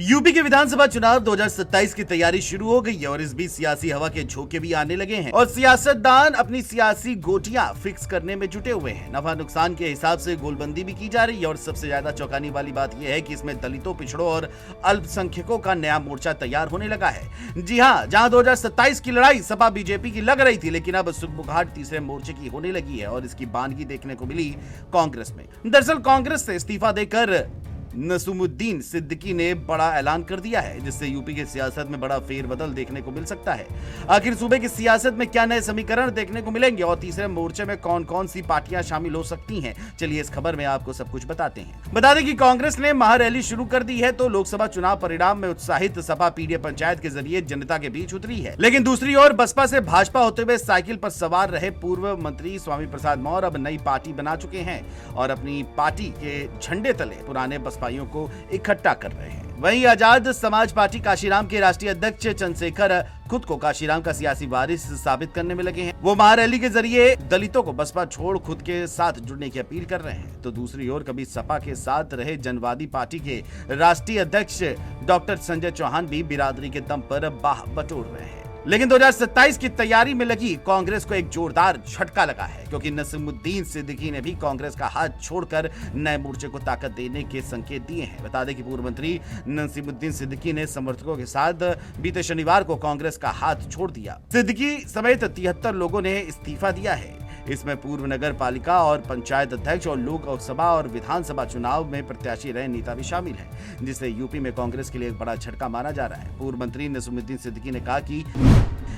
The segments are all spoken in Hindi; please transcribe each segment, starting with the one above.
यूपी के विधानसभा चुनाव 2027 की तैयारी शुरू हो गई है और इस बीच सियासी हवा के झोंके भी आने लगे हैं और सियासतदान अपनी सियासी गोटियां फिक्स करने में जुटे हुए हैं। नफा नुकसान के हिसाब से गोलबंदी भी की जा रही है और सबसे ज्यादा चौंकाने वाली बात यह है कि इसमें दलितों, पिछड़ों और अल्पसंख्यकों का नया मोर्चा तैयार होने लगा है। जी हाँ, जहां 2027 की लड़ाई सपा बीजेपी की लग रही थी, लेकिन अब सुगबुगाहट तीसरे मोर्चे की होने लगी है और इसकी बानगी देखने को मिली कांग्रेस में। दरअसल कांग्रेस से इस्तीफा देकर नसीमुद्दीन सिद्दीकी ने बड़ा ऐलान कर दिया है, जिससे यूपी की सियासत में बड़ा फेरबदल देखने को मिल सकता है। आखिर सूबे की सियासत में क्या नए समीकरण देखने को मिलेंगे और तीसरे मोर्चे में कौन कौन सी पार्टियां शामिल हो सकती हैं, चलिए इस खबर में आपको सब कुछ बताते हैं। बता दें कि कांग्रेस ने महारैली शुरू कर दी है, तो लोकसभा चुनाव परिणाम में उत्साहित सपा पीडीए पंचायत के जरिए जनता के बीच उतरी है। लेकिन दूसरी ओर बसपा से भाजपा होते हुए साइकिल पर सवार रहे पूर्व मंत्री स्वामी प्रसाद मौर्य अब नई पार्टी बना चुके हैं और अपनी पार्टी के झंडे तले पुराने बसपाइयों को इकट्ठा कर रहे हैं। वहीं आजाद समाज पार्टी काशीराम के राष्ट्रीय अध्यक्ष चंद्रशेखर खुद को काशीराम का सियासी वारिस साबित करने में लगे हैं। वो महारैली के जरिए दलितों को बसपा छोड़ खुद के साथ जुड़ने की अपील कर रहे हैं। तो दूसरी ओर कभी सपा के साथ रहे जनवादी पार्टी के राष्ट्रीय अध्यक्ष डॉक्टर संजय चौहान भी बिरादरी के दम पर बाह बटोर रहे हैं। लेकिन 2027 की तैयारी में लगी कांग्रेस को एक जोरदार झटका लगा है, क्योंकि नसीमुद्दीन सिद्दीकी ने भी कांग्रेस का हाथ छोड़कर नए मोर्चे को ताकत देने के संकेत दिए हैं। बता दें कि पूर्व मंत्री नसीमुद्दीन सिद्दीकी ने समर्थकों के साथ बीते शनिवार को कांग्रेस का हाथ छोड़ दिया। सिद्दीकी समेत 73 लोगों ने इस्तीफा दिया है। इसमें पूर्व नगर पालिका और पंचायत अध्यक्ष और लोकसभा और विधानसभा चुनाव में प्रत्याशी रहे नेता भी शामिल हैं, जिसे यूपी में कांग्रेस के लिए एक बड़ा झटका माना जा रहा है। पूर्व मंत्री नसीमुद्दीन सिद्दीकी ने कहा कि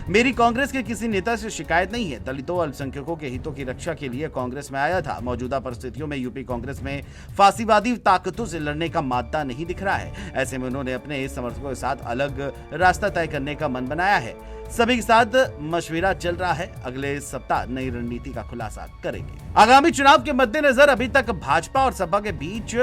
मेरी कांग्रेस के किसी नेता से शिकायत नहीं है। दलितों और अल्पसंख्यकों के हितों की रक्षा के लिए कांग्रेस में आया था। मौजूदा परिस्थितियों में यूपी कांग्रेस में फांसीवादी ताकतों से लड़ने का मादा नहीं दिख रहा है। ऐसे में उन्होंने अपने समर्थकों के साथ अलग रास्ता तय करने का मन बनाया है। सभी के साथ मशविरा चल रहा है। अगले सप्ताह नई रणनीति का खुलासा करेंगे। आगामी चुनाव के मद्देनजर अभी तक भाजपा और सपा के बीच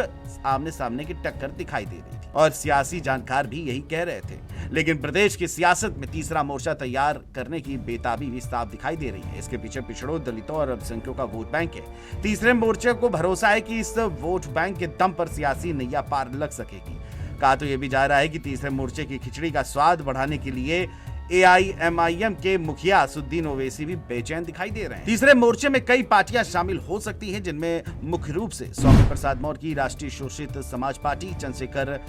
आमने सामने की टक्कर दिखाई दे रही थी और सियासी जानकार भी यही कह रहे थे। लेकिन प्रदेश की सियासत में तीसरा मोर्चा तैयार करने की बेताबी भी साफ दिखाई दे रही है। इसके पीछे पिछड़ों, दलितों और अल्पसंख्यकों का वोट बैंक है। तीसरे मोर्चे को भरोसा है कि इस वोट बैंक के दम पर सियासी नैया पार लग सकेगी। कहा तो यह भी जा रहा है कि तीसरे मोर्चे की खिचड़ी का स्वाद बढ़ाने के लिए AIMIM के मुखिया असुद्दीन ओवैसी भी बेचैन दिखाई दे रहे हैं। तीसरे मोर्चे में कई पार्टियां शामिल हो सकती हैं, जिनमें मुख्य रूप से स्वामी प्रसाद मौर्य की राष्ट्रीय शोषित समाज पार्टी, चंद्रशेखर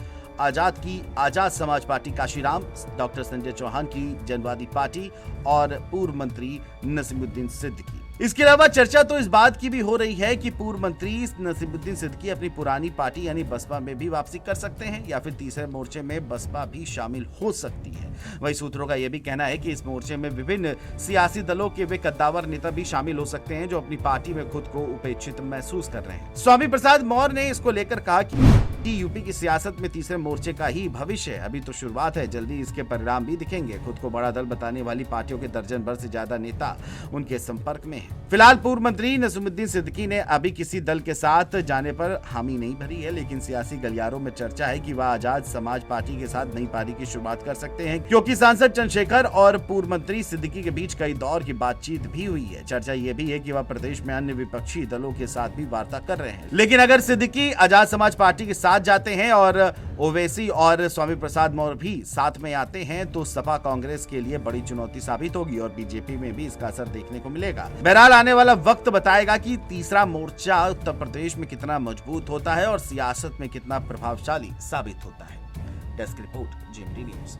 आजाद की आजाद समाज पार्टी काशीराम, डॉक्टर संजय चौहान की जनवादी पार्टी और पूर्व मंत्री नसीमुद्दीन सिद्दीकी। इसके अलावा चर्चा तो इस बात की भी हो रही है कि पूर्व मंत्री नसीमुद्दीन सिद्दीकी अपनी पुरानी पार्टी यानी बसपा में भी वापसी कर सकते हैं या फिर तीसरे मोर्चे में बसपा भी शामिल हो सकती है। वहीं सूत्रों का यह भी कहना है कि इस मोर्चे में विभिन्न सियासी दलों के वे कद्दावर नेता भी शामिल हो सकते हैं, जो अपनी पार्टी में खुद को उपेक्षित महसूस कर रहे हैं। स्वामी प्रसाद मौर्य ने इसको लेकर कहा कि यूपी की सियासत में तीसरे मोर्चे का ही भविष्य है। अभी तो शुरुआत है, जल्दी इसके परिणाम भी दिखेंगे। खुद को बड़ा दल बताने वाली पार्टियों के दर्जन भर से ज्यादा नेता उनके संपर्क में हैं। फिलहाल पूर्व मंत्री नसीमुद्दीन सिद्दीकी ने अभी किसी दल के साथ जाने पर हामी नहीं भरी है, लेकिन सियासी गलियारों में चर्चा है कि वह आजाद समाज पार्टी के साथ नई पारी की शुरुआत कर सकते हैं, क्योंकि सांसद चंद्रशेखर और पूर्व मंत्री सिद्दीकी के बीच कई दौर की बातचीत भी हुई है। चर्चा ये भी है कि वह प्रदेश में अन्य विपक्षी दलों के साथ भी वार्ता कर रहे हैं। लेकिन अगर सिद्दीकी आजाद समाज पार्टी के साथ जाते हैं और ओवैसी और स्वामी प्रसाद मौर्य भी साथ में आते हैं, तो सपा कांग्रेस के लिए बड़ी चुनौती साबित होगी और बीजेपी में भी इसका असर देखने को मिलेगा। बहरहाल आने वाला वक्त बताएगा कि तीसरा मोर्चा उत्तर प्रदेश में कितना मजबूत होता है और सियासत में कितना प्रभावशाली साबित होता है। Desk report, GMT news.